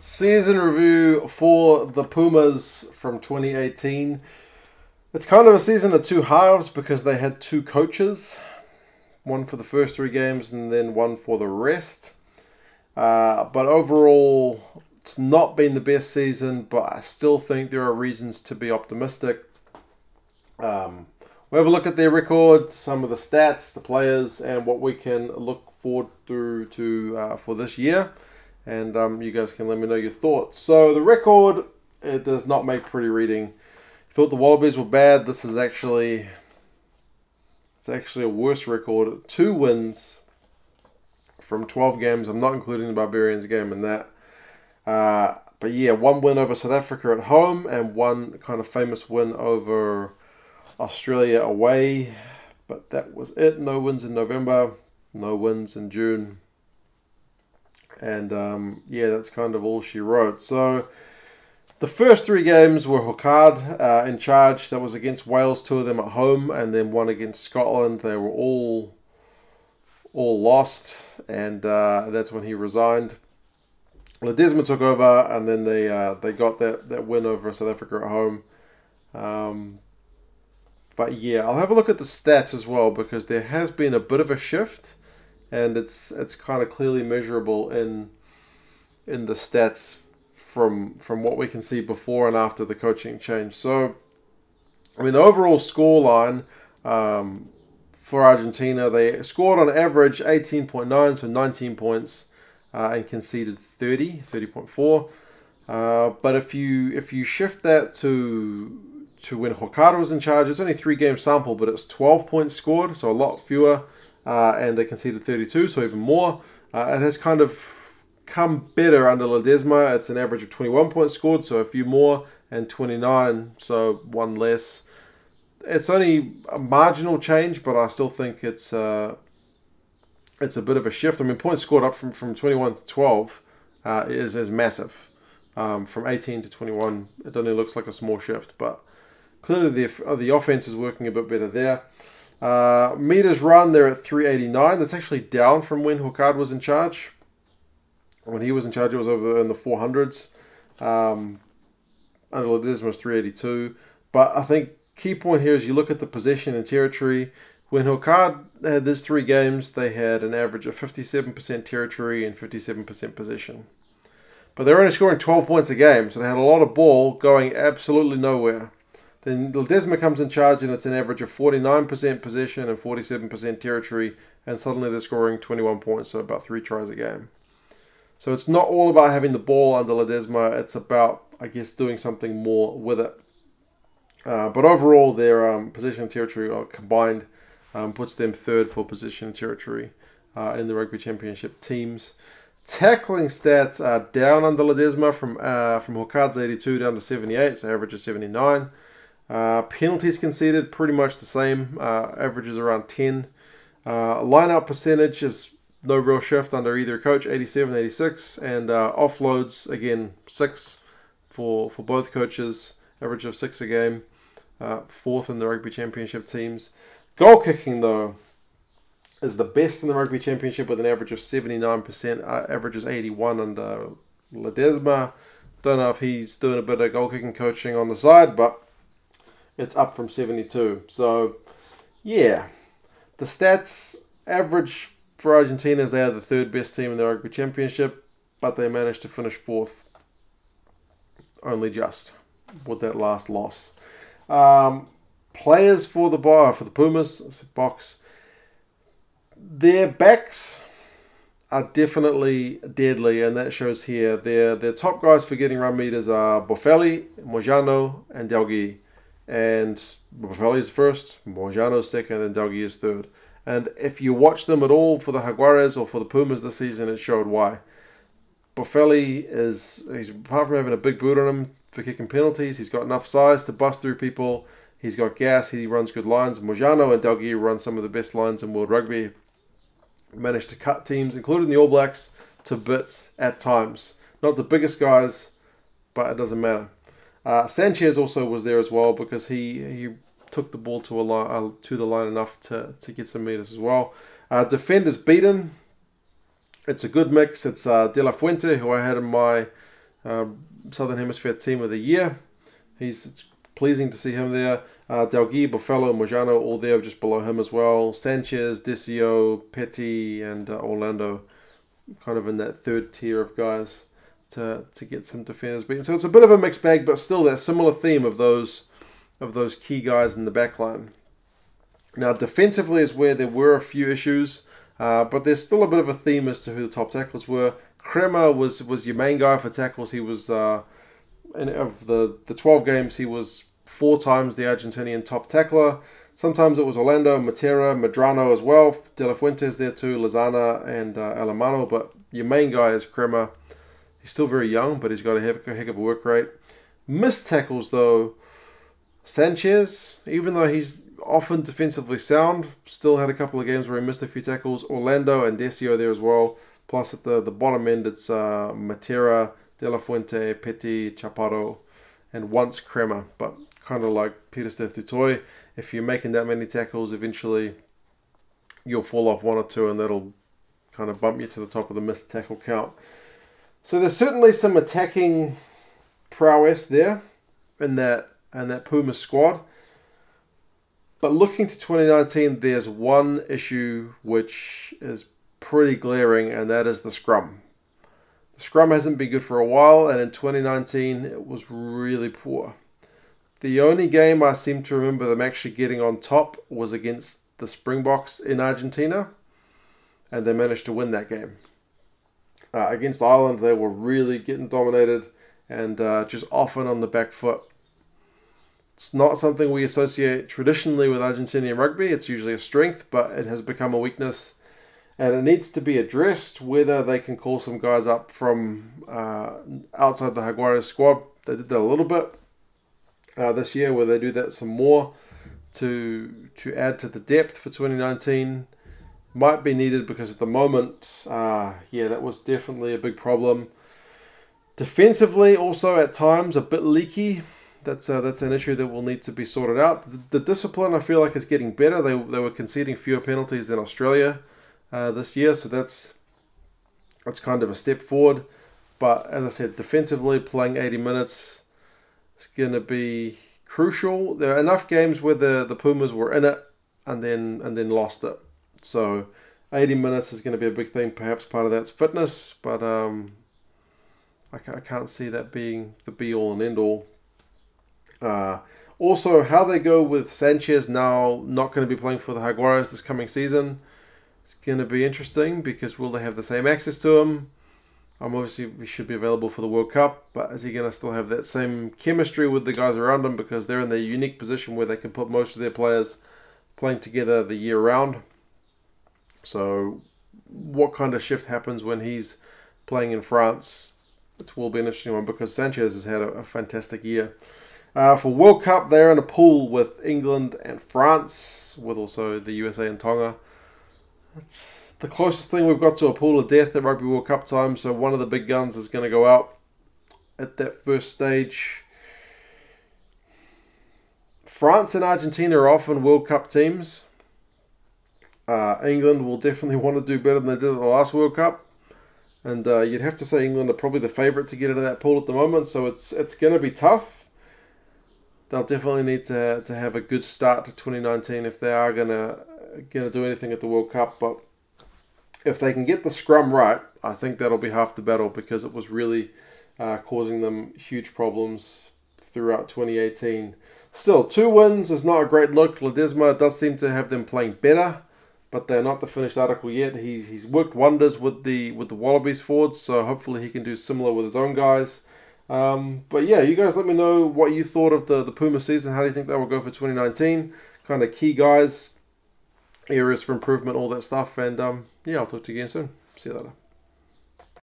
Season review for the Pumas from 2018. It's kind of a season of two halves because they had two coaches. One for the first three games and then one for the rest. But overall, it's not been the best season, but I still think there are reasons to be optimistic. We'll have a look at their record, some of the stats, the players, and what we can look forward through to for this year. And you guys can let me know your thoughts. So the record, it does not make pretty reading. If you thought the Wallabies were bad, this is actually a worse record. 2 wins from 12 games. I'm not including the Barbarians game in that. But yeah, 1 win over South Africa at home and 1 kind of famous win over Australia away. But that was it. No wins in November. No wins in June. And yeah, that's kind of all she wrote. So the first 3 games were Hokard in charge. That was against Wales, 2 of them at home, and then 1 against Scotland. They were all lost, and that's when he resigned. Ledesma took over, and then they got that win over South Africa at home. But yeah, I'll have a look at the stats as well because there has been a bit of a shift. And it's kind of clearly measurable in the stats from what we can see before and after the coaching change. So, I mean, the overall score line for Argentina, they scored on average 18.9, so 19 points, and conceded 30.4. But if you shift that to when Hokard was in charge, it's only 3 game sample, but it's 12 points scored, so a lot fewer. And they conceded 32, so even more. It has kind of come better under Ledesma. It's an average of 21 points scored, so a few more, and 29, so 1 less. It's only a marginal change, but I still think it's a bit of a shift. I mean, points scored up from 21 to 12 is massive. From 18 to 21, it only looks like a small shift, but clearly the offense is working a bit better there. Meters run, they're at 389. That's actually down from when Hokard was in charge. When he was in charge, it was over in the 400s. Under Ledesma was 382. But I think key point here is you look at the possession and territory. When Hokard had these 3 games, they had an average of 57% territory and 57% possession. But they were only scoring 12 points a game, so they had a lot of ball going absolutely nowhere. Then Ledesma comes in charge and it's an average of 49% possession and 47% territory, and suddenly they're scoring 21 points, so about 3 tries a game. So it's not all about having the ball under Ledesma, it's about, I guess, doing something more with it. But overall, their possession and territory combined puts them 3rd for possession and territory in the Rugby Championship teams. Tackling stats are down under Ledesma from Hokard's 82 down to 78, so average is 79. Penalties conceded, pretty much the same, averages around 10. Line-out percentage is no real shift under either coach, 87, 86. And offloads, again, 6 for both coaches, average of 6 a game. 4th in the Rugby Championship teams. Goal kicking, though, is the best in the Rugby Championship with an average of 79%. Average is 81 under Ledesma. Don't know if he's doing a bit of goal kicking coaching on the side, but it's up from 72. So, yeah. The stats average for Argentina is they are the 3rd best team in the Rugby Championship, but they managed to finish 4th. Only just with that last loss. Players for the Pumas, box. Their backs are definitely deadly, and that shows here. Their top guys for getting run meters are Boffelli, Mojano, and Delguy. And Boffelli is 1st, Mojano is 2nd, and Delguy is 3rd. And if you watch them at all for the Jaguares or for the Pumas this season, it showed why. Boffelli he's apart from having a big boot on him for kicking penalties, he's got enough size to bust through people. He's got gas, he runs good lines. Mojano and Delguy run some of the best lines in world rugby. Managed to cut teams, including the All Blacks, to bits at times. Not the biggest guys, but it doesn't matter. Sanchez also was there as well because he took the ball to the line enough to get some meters as well. Defenders beaten. It's a good mix. It's De La Fuente, who I had in my Southern Hemisphere Team of the Year. It's pleasing to see him there. Delgui, Buffalo, Mojano, all there just below him as well. Sanchez, Decio, Petty, and Orlando, kind of in that third tier of guys to get some defenders beaten. So it's a bit of a mixed bag, but still that similar theme of those key guys in the back line. Now, defensively is where there were a few issues, but there's still a bit of a theme as to who the top tacklers were. Crema was your main guy for tackles. He was, of the 12 games, he was 4 times the Argentinian top tackler. Sometimes it was Orlando, Matera, Medrano as well. De La Fuente's there too, Lozana and Alemano. But your main guy is Crema. He's still very young, but he's got a heck of a work rate. Missed tackles, though. Sanchez, even though he's often defensively sound, still had a couple of games where he missed a few tackles. Orlando and Decio there as well. Plus at the bottom end, it's Matera, De La Fuente, Petty, Chaparro, and once Crema. But kind of like Peter Steph Dutoy, if you're making that many tackles, eventually you'll fall off 1 or 2, and that'll kind of bump you to the top of the missed tackle count. So there's certainly some attacking prowess there in that Pumas squad. But looking to 2019, there's one issue which is pretty glaring, and that is the scrum. The scrum hasn't been good for a while, and in 2019 it was really poor. The only game I seem to remember them actually getting on top was against the Springboks in Argentina, and they managed to win that game. Against Ireland, they were really getting dominated and just often on the back foot. It's not something we associate traditionally with Argentinian rugby. It's usually a strength, but it has become a weakness, and it needs to be addressed. Whether they can call some guys up from outside the Jaguares squad. They did that a little bit this year, where they do that some more to add to the depth for 2019. Might be needed, because at the moment, that was definitely a big problem. Defensively, also at times a bit leaky. That's an issue that will need to be sorted out. The discipline, I feel like, is getting better. They were conceding fewer penalties than Australia this year, so that's kind of a step forward. But as I said, defensively, playing 80 minutes is going to be crucial. There are enough games where the Pumas were in it and then lost it. So 80 minutes is going to be a big thing. Perhaps part of that's fitness, but I can't see that being the be-all and end-all. Also, how they go with Sanchez now not going to be playing for the Jaguares this coming season, it's going to be interesting, because will they have the same access to him? Obviously, he should be available for the World Cup, but is he going to still have that same chemistry with the guys around him, because they're in their unique position where they can put most of their players playing together the year round? So what kind of shift happens when he's playing in France? It will be an interesting one, because Sanchez has had a fantastic year. For World Cup, they're in a pool with England and France, with also the USA and Tonga. That's the closest thing we've got to a pool of death at Rugby World Cup time, so one of the big guns is going to go out at that first stage. France and Argentina are often World Cup teams. England will definitely want to do better than they did at the last World Cup. And you'd have to say England are probably the favourite to get into that pool at the moment, so it's going to be tough. They'll definitely need to have a good start to 2019 if they are going to do anything at the World Cup. But if they can get the scrum right, I think that'll be half the battle, because it was really causing them huge problems throughout 2018. Still, 2 wins is not a great look. Ledesma does seem to have them playing better, but they're not the finished article yet. He's worked wonders with the Wallabies forwards, so hopefully he can do similar with his own guys. But yeah, you guys let me know what you thought of the Puma season. How do you think that will go for 2019? Kind of key guys, areas for improvement, all that stuff. And yeah, I'll talk to you again soon. See you later.